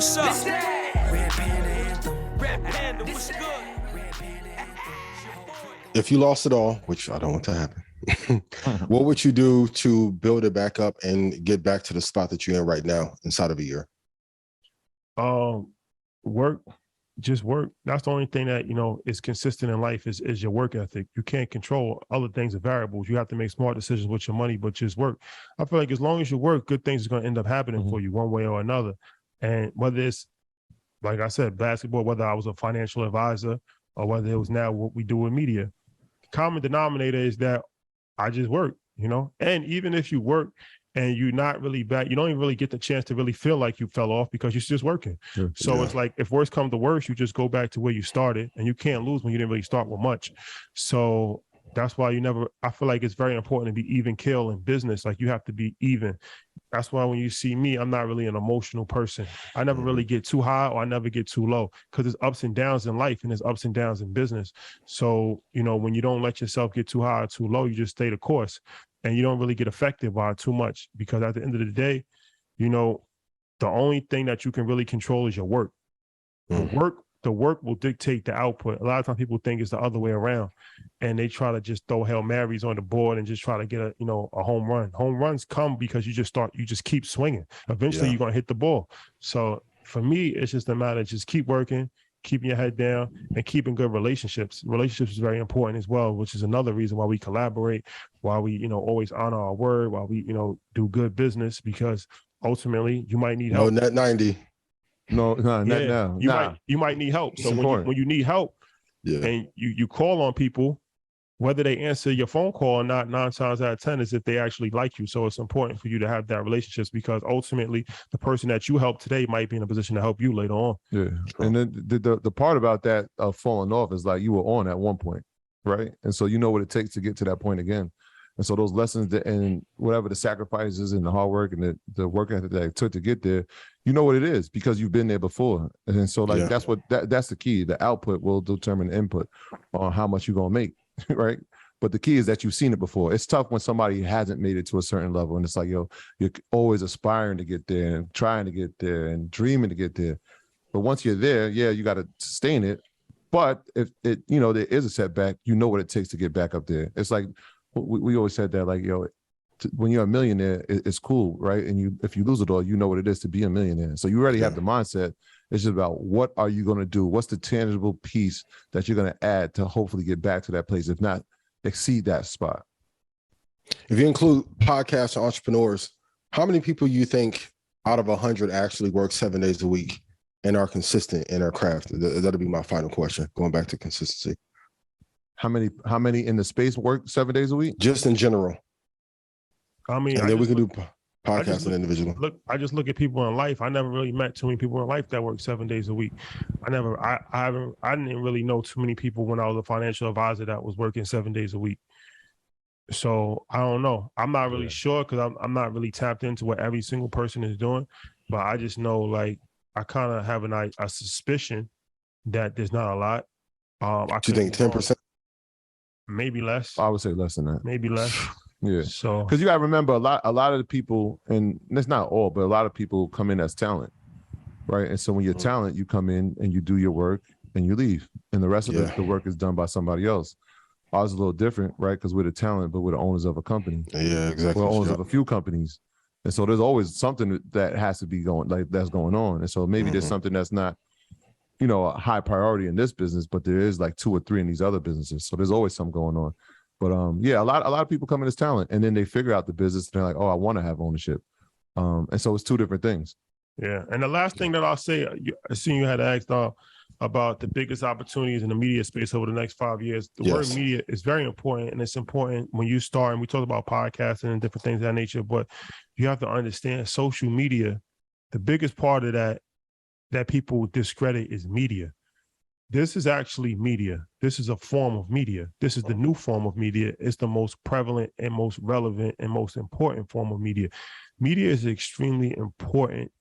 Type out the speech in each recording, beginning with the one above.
what's up? Red Panda Anthem. Red Panda, what's good? If you lost it all, which I don't want to happen, what would you do to build it back up and get back to the spot that you're in right now inside of a year? Work, just work. That's the only thing that, is consistent in life is your work ethic. You can't control other things or variables. You have to make smart decisions with your money, but just work. I feel like as long as you work, good things are going to end up happening for you one way or another. And whether it's, like I said, basketball, whether I was a financial advisor or whether it was now what we do in media, common denominator is that I just work, and even if you work and you're not really bad, you don't even really get the chance to really feel like you fell off because you're just working. Sure. So it's like, if worse comes to worse, you just go back to where you started, and you can't lose when you didn't really start with much. So that's why I feel like it's very important to be even keel in business. Like, you have to be even. That's why when you see me, I'm not really an emotional person. I never really get too high or I never get too low, because there's ups and downs in life and there's ups and downs in business. So, when you don't let yourself get too high or too low, you just stay the course and you don't really get affected by it too much, because at the end of the day, the only thing that you can really control is your work. The work will dictate the output. A lot of times people think it's the other way around, and they try to just throw Hail Marys on the board and just try to get a home run. Home runs come because you just keep swinging. Eventually you're going to hit the ball. So for me, it's just a matter of just keep working, keeping your head down, and keeping good relationships. Relationships is very important as well, which is another reason why we collaborate, why we, always honor our word, why we, do good business, because ultimately you might need help. No, net 90. No, not now. You might need help. So when you need help, and you call on people, whether they answer your phone call or not, 9 times out of 10 is if they actually like you. So it's important for you to have that relationship, because ultimately the person that you help today might be in a position to help you later on. Yeah. And then the part about that falling off is like, you were on at one point, right? And so you know what it takes to get to that point again. And so those lessons and whatever the sacrifices and the hard work and the work ethic that it took to get there, you know what it is because you've been there before. And so that's the key. The output will determine the input on how much you're going to make, right? But the key is that you've seen it before. It's tough when somebody hasn't made it to a certain level, and it's like, you're always aspiring to get there and trying to get there and dreaming to get there. But once you're there, you got to sustain it. But if there is a setback, you know what it takes to get back up there. It's like, we always said that, like, when you're a millionaire, it's cool, right? And if you lose it all, you know what it is to be a millionaire. So you already have the mindset. It's just about, what are you going to do? What's the tangible piece that you're going to add to hopefully get back to that place, if not exceed that spot? If you include podcasts and entrepreneurs, how many people you think out of 100 actually work 7 days a week and are consistent in their craft? That'll be my final question, going back to consistency. How many in the space work 7 days a week? Just in general. I mean, and then we can do podcasts and individual. I just look at people in life. I never really met too many people in life that work 7 days a week. I didn't really know too many people when I was a financial advisor that was working 7 days a week. So I don't know. I'm not really sure, because I'm not really tapped into what every single person is doing. But I just know, like, I kind of have a suspicion that there's not a lot. Do you think 10%? Maybe less. I would say less than that. Maybe less. Yeah. So, because you got to remember, a lot of the people, and that's not all, but a lot of people come in as talent, right? And so when you're talent, you come in and you do your work and you leave, and the rest of the work is done by somebody else. Ours is a little different, right? Because we're the talent, but we're the owners of a company. Yeah, exactly. We're owners of a few companies, and so there's always something that has to be that's going on. And so maybe there's something that's not, a high priority in this business, but there is like 2 or 3 in these other businesses. So there's always something going on. But a lot of people come in as talent, and then they figure out the business, and they're like, oh, I want to have ownership. And so it's 2 different things. Yeah. And the last thing that I'll say, I seen you had asked about the biggest opportunities in the media space over the next 5 years. The word media is very important, and it's important when you start, and we talk about podcasting and different things of that nature, but you have to understand social media, the biggest part of that people discredit is media. This is actually media. This is a form of media. This is the new form of media. It's the most prevalent and most relevant and most important form of media. Media is extremely important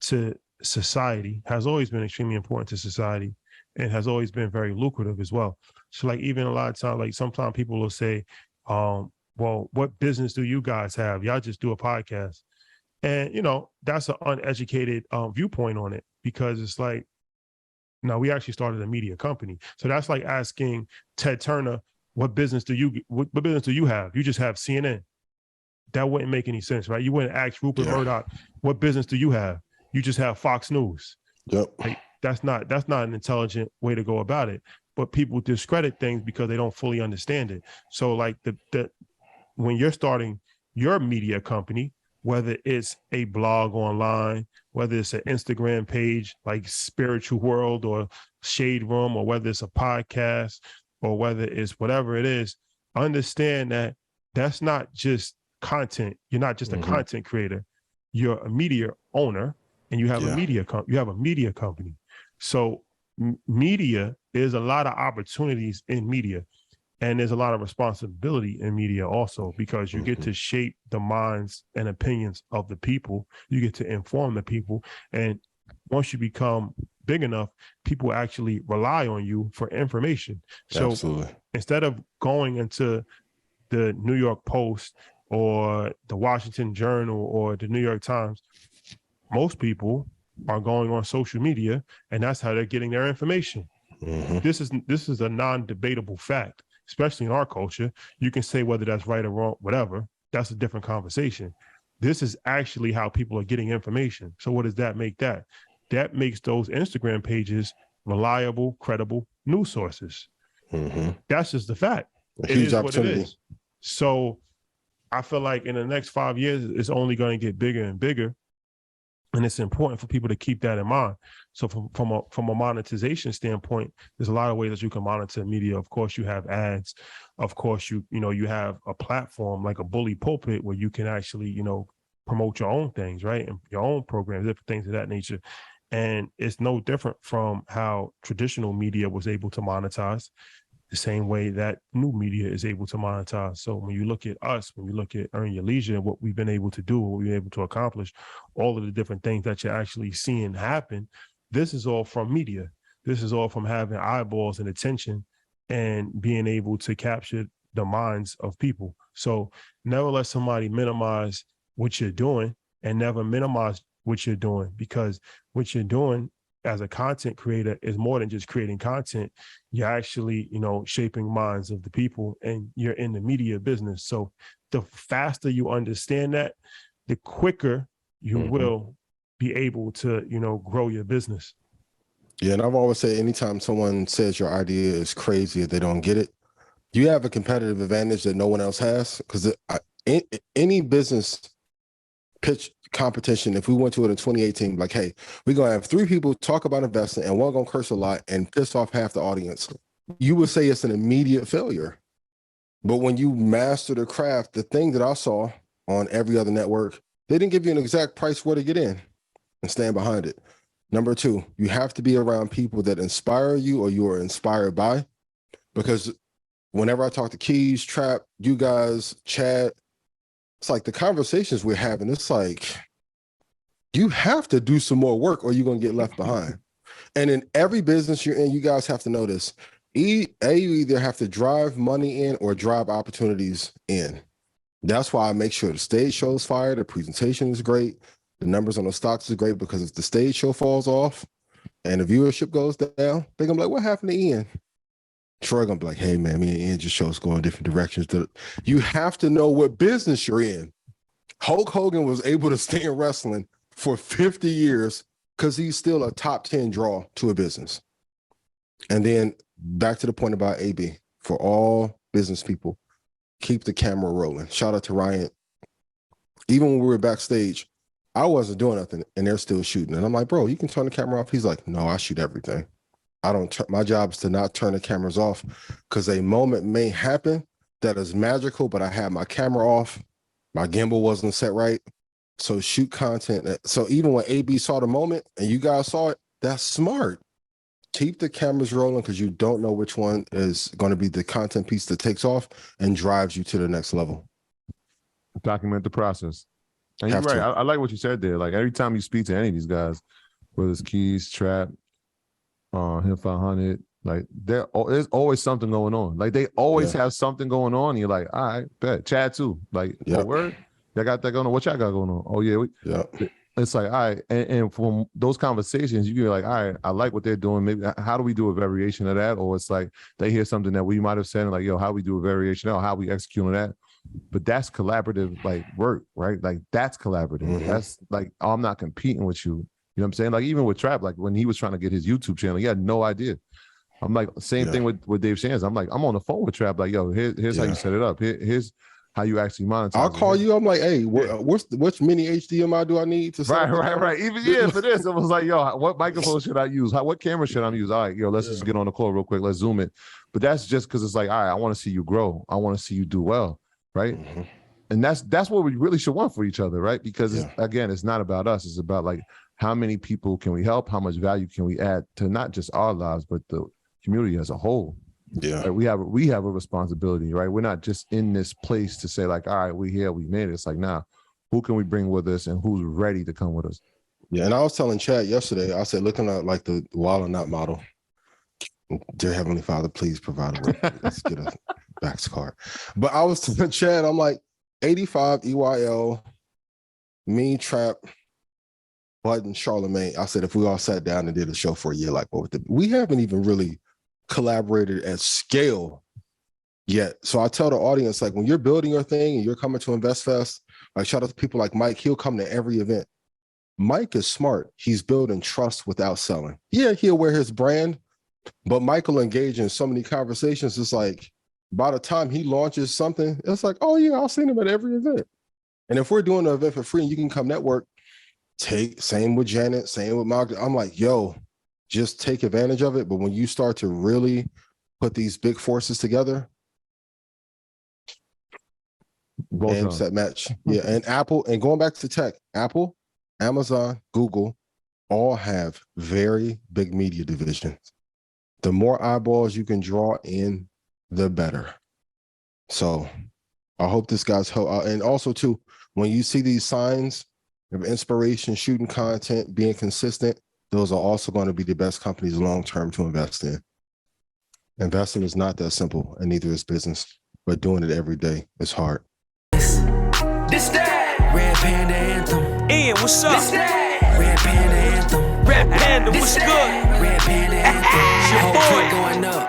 to society, has always been extremely important to society, and has always been very lucrative as well. So, like, even a lot of times, like, sometimes people will say, well, what business do you guys have? Y'all just do a podcast. And that's an uneducated viewpoint on it, because it's like, no, we actually started a media company. So that's like asking Ted Turner, what business do you have? You just have CNN. That wouldn't make any sense, right? You wouldn't ask Rupert Murdoch, what business do you have? You just have Fox News. Yep. Like, that's not an intelligent way to go about it. But people discredit things because they don't fully understand it. So like the when you're starting your media company, whether it's a blog online, whether it's an Instagram page like Spiritual World or Shade Room, or whether it's a podcast, or whether it's whatever it is, understand that that's not just content. You're not just a content creator. You're a media owner, and you have a media company. So media, there's a lot of opportunities in media, and there's a lot of responsibility in media also, because you get to shape the minds and opinions of the people. You get to inform the people. And once you become big enough, people actually rely on you for information. So Absolutely. Instead of going into the New York Post or the Washington Journal or the New York Times, most people are going on social media, and that's how they're getting their information. This is a non-debatable fact, especially in our culture. You can say whether that's right or wrong, whatever. That's a different conversation. This is actually how people are getting information. So what does that make that? That makes those Instagram pages reliable, credible news sources. That's just the fact. A huge opportunity. So I feel like in the next 5 years, it's only going to get bigger and bigger. And it's important for people to keep that in mind. So from a monetization standpoint, there's a lot of ways that you can monitor media. Of course, you have ads. Of course, you have a platform like a Bully Pulpit where you can actually, promote your own things, right? And your own programs, different things of that nature. And it's no different from how traditional media was able to monetize, the same way that new media is able to monetize. So when you look at us, when you look at Earn Your Leisure, what we've been able to do, what we've been able to accomplish, all of the different things that you're actually seeing happen, this is all from media. This is all from having eyeballs and attention and being able to capture the minds of people. So never let somebody minimize what you're doing, and never minimize what you're doing, because what you're doing as a content creator is more than just creating content. You're actually, shaping minds of the people, and you're in the media business. So the faster you understand that, the quicker you will be able to, grow your business. Yeah. And I've always said, anytime someone says your idea is crazy, if they don't get it, you have a competitive advantage that no one else has. Because any business pitch competition, if we went to it in 2018, like, hey, we're going to have 3 people talk about investing and one going to curse a lot and piss off half the audience, you would say it's an immediate failure. But when you master the craft, the thing that I saw on every other network, they didn't give you an exact price where to get in and stand behind it. Number 2, you have to be around people that inspire you or you are inspired by. Because whenever I talk to Keys, Trap, you guys, Chad, it's like the conversations we're having, it's like, you have to do some more work or you're going to get left behind. And in every business you're in, you guys have to know this. You either have to drive money in or drive opportunities in. That's why I make sure the stage show is fire, the presentation is great, the numbers on the stocks is great, because if the stage show falls off and the viewership goes down, they're going to be like, what happened to Ian? Troy gonna be like, hey man, me and Ian just shows going different directions. You have to know what business you're in. Hulk Hogan was able to stay in wrestling for 50 years because he's still a top 10 draw to a business. And then back to the point about AB, for all business people, keep the camera rolling. Shout out to Ryan. Even when we were backstage, I wasn't doing nothing and they're still shooting. And I'm like, bro, you can turn the camera off. He's like, no, I shoot everything. I don't, my job is to not turn the cameras off, because a moment may happen that is magical, but I had my camera off. My gimbal wasn't set right. So shoot content. So even when AB saw the moment and you guys saw it, that's smart. Keep the cameras rolling, because you don't know which one is going to be the content piece that takes off and drives you to the next level. Document the process. And you're right. I like what you said there. Like every time you speak to any of these guys, whether it's Keys, Trap, Him 500, like there's always something going on. Like they always have something going on. And you're like, all right, bet. Chad too. Like, oh, word. Y'all got that going on? What y'all got going on? Oh yeah, Yeah. it's like, all right, and from those conversations, you can be like, all right, I like what they're doing. Maybe how do we do a variation of that? Or it's like they hear something that we might have said, and like, yo, how we do a variation or how we execute on that. But that's collaborative, like work, right? Like that's collaborative. Mhm. That's like, oh, I'm not competing with you. You know what I'm saying? Like even with Trap, like when he was trying to get his YouTube channel, he had no idea. I'm like, same thing with Dave Sands. I'm like, I'm on the phone with Trap, like, yo, here's how you set it up. Here's how you actually monetize. I'll call you. I'm like, hey, which mini HDMI do I need to set up? Right. Even for this, it was like, yo, what microphone should I use? What camera should I use? All right, yo, let's just get on the call real quick. Let's zoom it. But that's just because it's like, all right, I want to see you grow. I want to see you do well, right? Mm-hmm. And that's what we really should want for each other, right? Because again, it's not about us. It's about like how many people can we help? How much value can we add to not just our lives, but the community as a whole? Yeah. Right? We have a responsibility, right? We're not just in this place to say like, all right, we're here, we made it. It's like, nah, who can we bring with us and who's ready to come with us? Yeah. And I was telling Chad yesterday, I said, looking at like the Wild or Not model, dear Heavenly Father, please provide a way. Let's get a backs card. But I was telling Chad, I'm like, 85 EYL, me, Trap, Button, Charlemagne. I said, if we all sat down and did a show for a year, like what would we haven't even really collaborated at scale yet. So I tell the audience, like when you're building your thing and you're coming to InvestFest, like shout out to people like Mike, he'll come to every event. Mike is smart. He's building trust without selling. Yeah, he'll wear his brand, but Michael engage in so many conversations. It's like by the time he launches something, it's like, oh yeah, I'll see him at every event. And if we're doing an event for free and you can come network, same with Janet, same with Mark. I'm like, yo, just take advantage of it. But when you start to really put these big forces together, and set match. Yeah. And Apple, and going back to tech, Apple, Amazon, Google all have very big media divisions. The more eyeballs you can draw in, the better. So I hope this guy's help. And also too, when you see these signs of inspiration, shooting content, being consistent, those are also going to be the best companies long-term to invest in. Investing is not that simple, and neither is business, but doing it every day is hard. This that Red Panda Anthem. Ian, what's up? This that Red Panda Anthem. Red Panda, what's good? Red Panda Anthem. Your boy going up.